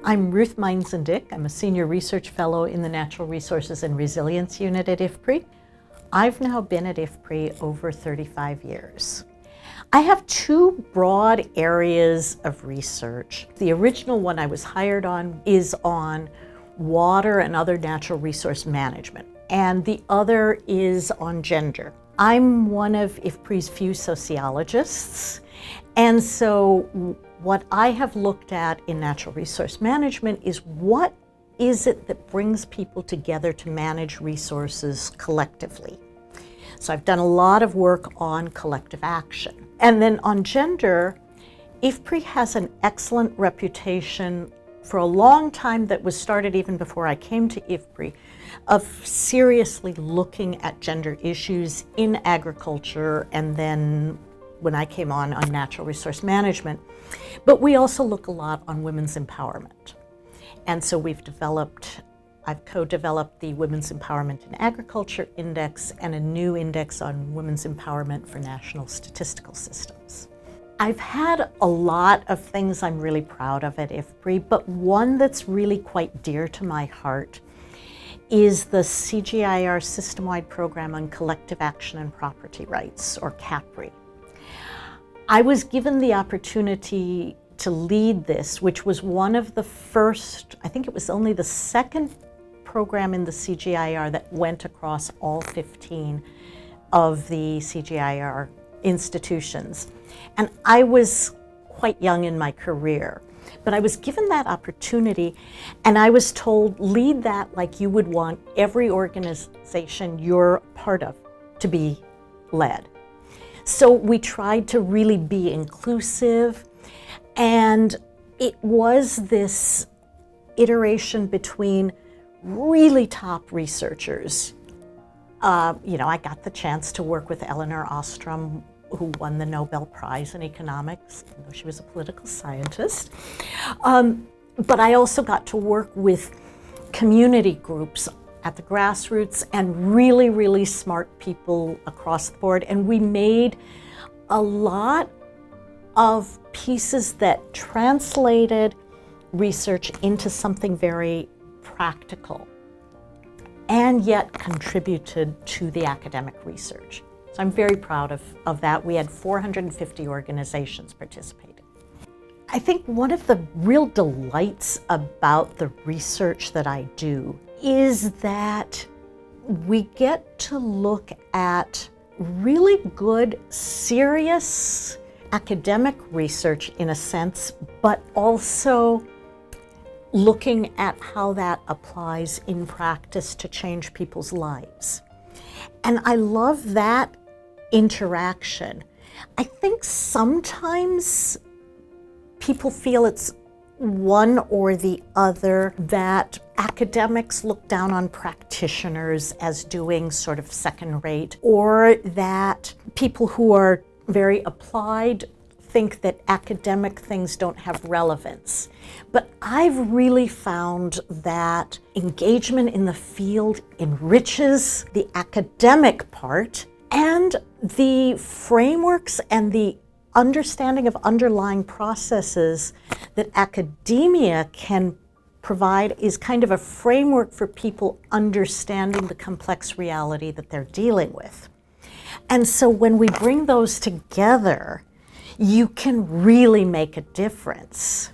I'm Ruth Meinzen-Dick. I'm a Senior Research Fellow in the Natural Resources and Resilience Unit at IFPRI. I've now been at IFPRI over 35 years. I have two broad areas of research. The original one I was hired on is on water and other natural resource management, and the other is on gender. I'm one of IFPRI's few sociologists, and so what I have looked at in natural resource management is what is it that brings people together to manage resources collectively. So I've done a lot of work on collective action. And then on gender, IFPRI has an excellent reputation for a long time that was started even before I came to IFPRI, of seriously looking at gender issues in agriculture, and then when I came on natural resource management. But we also look a lot on women's empowerment. And so I've co-developed the Women's Empowerment in Agriculture Index and a new index on women's empowerment for national statistical systems. I've had a lot of things I'm really proud of at IFPRI, but one that's really quite dear to my heart is the CGIAR System-Wide Program on Collective Action and Property Rights, or CAPRI. I was given the opportunity to lead this, which was one of the first, I think it was only the second program in the CGIAR that went across all 15 of the CGIAR institutions. And I was quite young in my career, but I was given that opportunity, and I was told, lead that like you would want every organization you're part of to be led. So we tried to really be inclusive, and it was this iteration between really top researchers. I got the chance to work with Elinor Ostrom, who won the Nobel Prize in Economics, even though she was a political scientist. But I also got to work with community groups at the grassroots and really, really smart people across the board. And we made a lot of pieces that translated research into something very practical and yet contributed to the academic research. So I'm very proud of that. We had 450 organizations participating. I think one of the real delights about the research that I do is that we get to look at really good, serious academic research in a sense, but also looking at how that applies in practice to change people's lives. And I love that interaction. I think sometimes people feel it's one or the other, that academics look down on practitioners as doing sort of second rate, or that people who are very applied think that academic things don't have relevance. But I've really found that engagement in the field enriches the academic part, and the frameworks and the understanding of underlying processes that academia can provide is kind of a framework for people understanding the complex reality that they're dealing with. And so when we bring those together, you can really make a difference.